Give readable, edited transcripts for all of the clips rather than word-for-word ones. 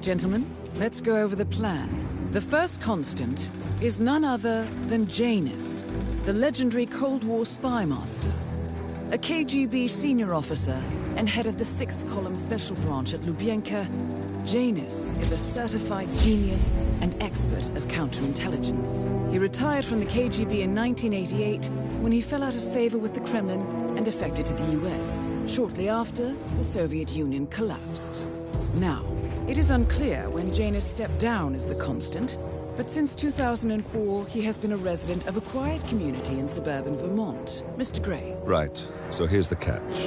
Gentlemen, let's go over the plan. The first constant is none other than Janus, the legendary Cold War spy master. A KGB senior officer and head of the 6th Column Special Branch at Lubyanka, Janus is a certified genius and expert of counterintelligence. He retired from the KGB in 1988 when he fell out of favor with the Kremlin and defected to the US. Shortly after, the Soviet Union collapsed. Now, it is unclear when Janus stepped down as the constant, but since 2004, he has been a resident of a quiet community in suburban Vermont. Mr. Gray. Right. So here's the catch.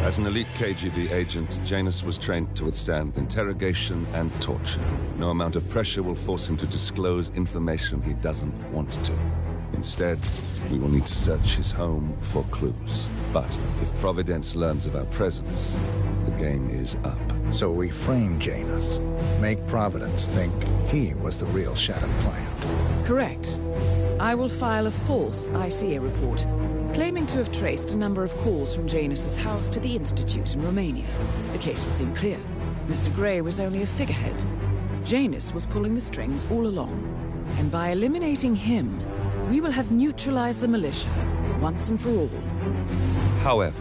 As an elite KGB agent, Janus was trained to withstand interrogation and torture. No amount of pressure will force him to disclose information he doesn't want to. Instead, we will need to search his home for clues. But if Providence learns of our presence, the game is up. So we frame Janus, make Providence think he was the real shattered plant. Correct. I will file a false ICA report, claiming to have traced a number of calls from Janus's house to the Institute in Romania. The case will seem clear. Mr. Gray was only a figurehead. Janus was pulling the strings all along. And by eliminating him, we will have neutralized the militia, once and for all. However,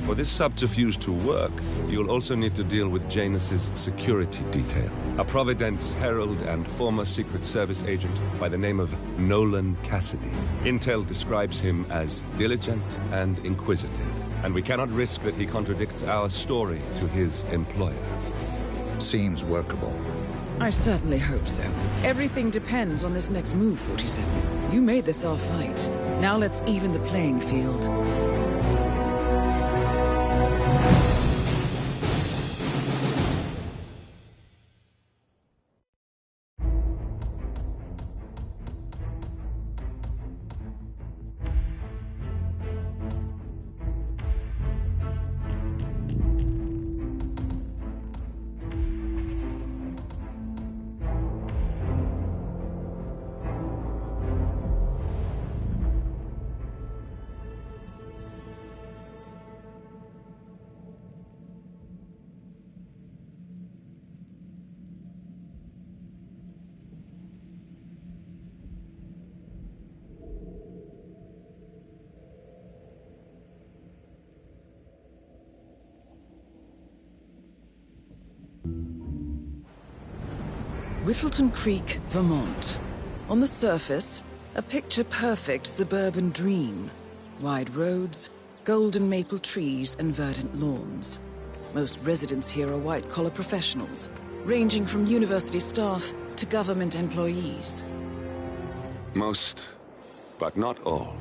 for this subterfuge to work, you'll also need to deal with Janus's security detail. A Providence herald and former Secret Service agent by the name of Nolan Cassidy. Intel describes him as diligent and inquisitive, and we cannot risk that he contradicts our story to his employer. Seems workable. I certainly hope so. Everything depends on this next move, 47. You made this our fight. Now let's even the playing field. Whittleton Creek, Vermont. On the surface, a picture-perfect suburban dream. Wide roads, golden maple trees, and verdant lawns. Most residents here are white-collar professionals, ranging from university staff to government employees. Most, but not all.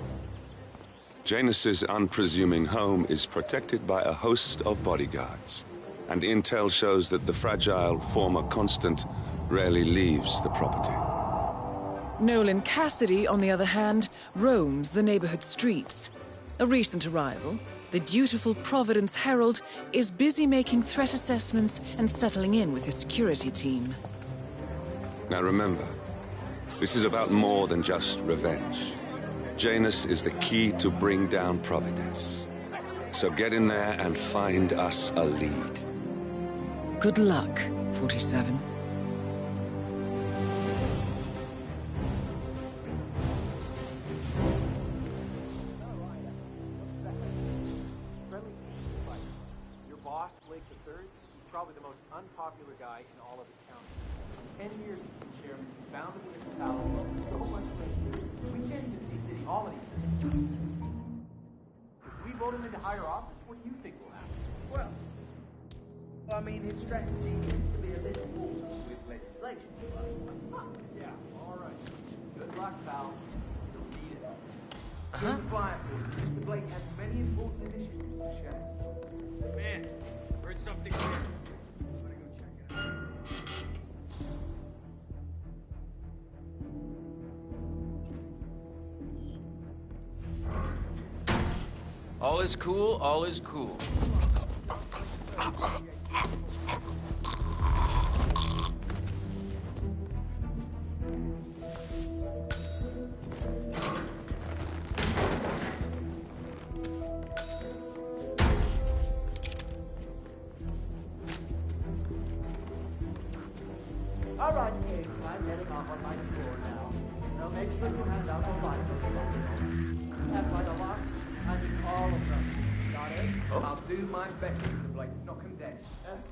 Janus's unpresuming home is protected by a host of bodyguards, and intel shows that the fragile former constant rarely leaves the property. Nolan Cassidy, on the other hand, roams the neighborhood streets. A recent arrival, the dutiful Providence Herald is busy making threat assessments and settling in with his security team. Now remember, this is about more than just revenge. Janus is the key to bring down Providence. So get in there and find us a lead. Good luck, 47. Probably the most unpopular guy in all of the county. 10 years as the chairman, he found the municipality, so much money. We can't even see City Hall anymore. If we vote him into higher office, what do you think will happen? Well, I mean, his strategy is to be a little fool with legislation. Yeah, all right. Good luck, pal. You'll need it. Here's the client. Mr. Blake has many important initiatives to share. Man, heard something here. All is cool, all is cool. All right, kids, I'm heading off on my tour now. So make sure you hand out the license documents. And by the lot, I need all of them. Got it? Oh. I'll do my best, Mr. Blake. Not condemned.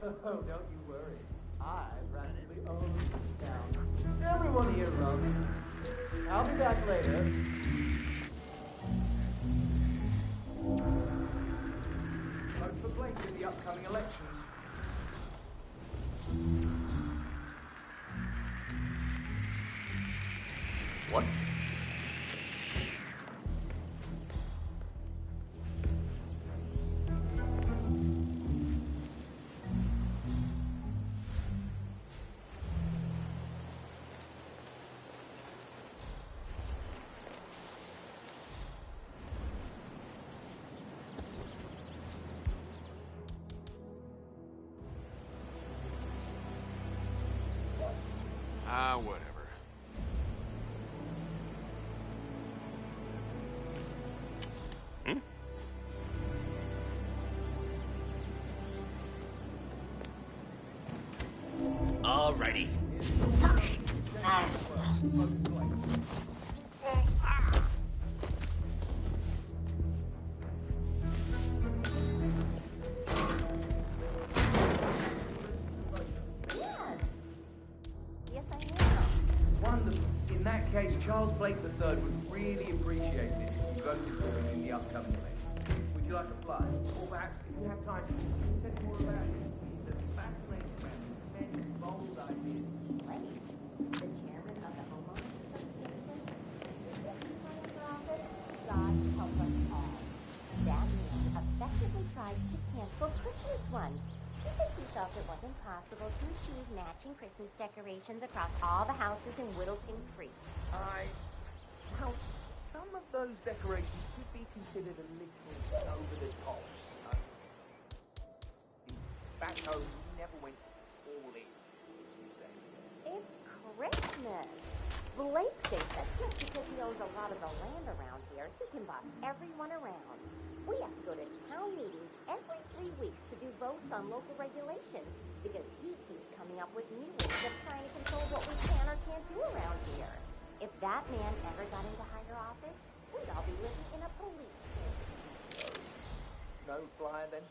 Oh, don't you worry. I practically own this town. Everyone here loves me. I'll be back later. Vote for Blake in the upcoming elections. What? Whatever. Alrighty. Yes, I am. Wonderful. In that case, Charles Blake III would really appreciate it if you voted for him in the upcoming election. Would you like a fly? Or perhaps, if you have time, tell me more about him. He's a fascinating man with many bold ideas. Blake, the chairman of the Homeowners Association, running for office, God help us all. That man effectively tried to cancel Christmas runs because he felt it wasn't possible to achieve matching Christmas decorations across all the houses in Whittleton Creek. Well, some of those decorations could be considered a little over the top. Back home, he never went all in, you say. It's Christmas. Blake thinks that just because he owns a lot of the land around here, he can boss everyone around. We have to go to town meetings every 3 weeks to do votes on local regulations because he keeps coming up with new ways of trying to control what we can or can't do around here. If that man ever got into higher office, we'd all be living in a police state. No flyer then?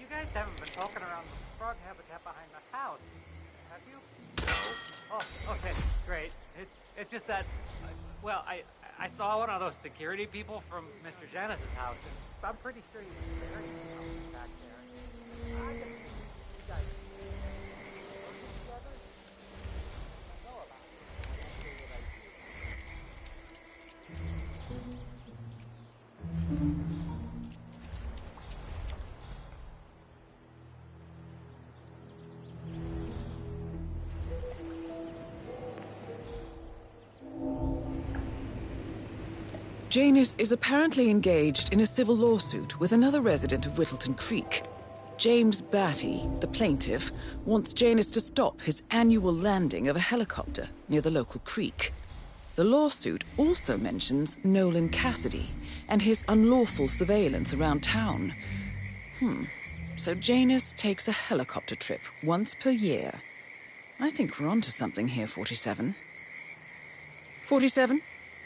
You guys haven't been talking around the frog habitat behind the house, have you? Oh, okay, great. It's just that, well, I saw one of those security people from Mr. Janus's house. I'm pretty sure he was married back there. I guess you guys working together? I know about it. I can't say that I do. Janus is apparently engaged in a civil lawsuit with another resident of Whittleton Creek. James Batty, the plaintiff, wants Janus to stop his annual landing of a helicopter near the local creek. The lawsuit also mentions Nolan Cassidy and his unlawful surveillance around town. So Janus takes a helicopter trip once per year. I think we're onto something here, 47. 47?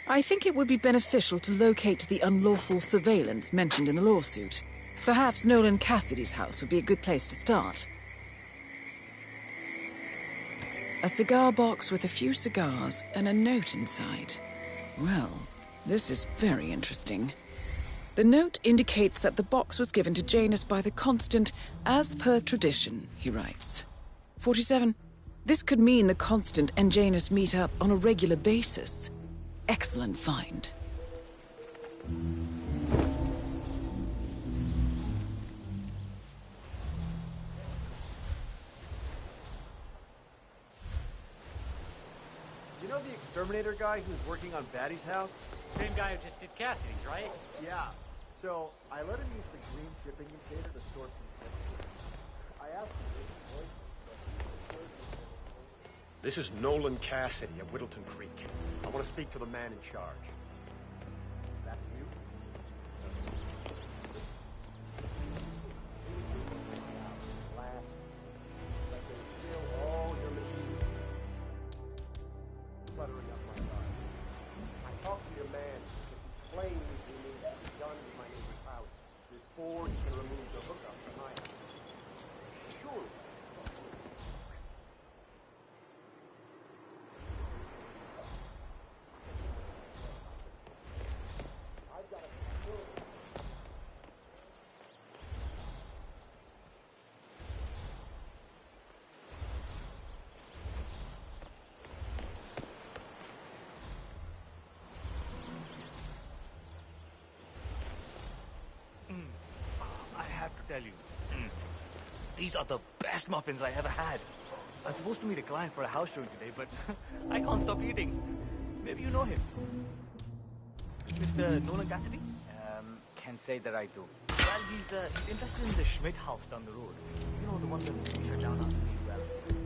I think it would be beneficial to locate the unlawful surveillance mentioned in the lawsuit. Perhaps Nolan Cassidy's house would be a good place to start. A cigar box with a few cigars and a note inside. Well, this is very interesting. The note indicates that the box was given to Janus by the Constant as per tradition, he writes. 47. This could mean the Constant and Janus meet up on a regular basis. Excellent find. You know the exterminator guy who's working on Batty's house? Same guy who just did Cassidy's, right? Yeah. So, I let him use the green shipping container to store some chemicals. I asked him if he was, but he was. This is Nolan Cassidy of Whittleton Creek. I want to speak to the man in charge. That's you? Last. Like they steal all your machines. Cluttering up my yard. I talked to your man. He claims he needs to be done to my neighbor's house before he can remove the hookup from my house. Sure. I have to tell you, these are the best muffins I ever had. I'm supposed to meet a client for a house showing today, but I can't stop eating. Maybe you know him. Mr. Nolan Cassidy? Can't say that I do. Well, he's interested in the Schmidt house down the road. You know, the one that we shut down after the well.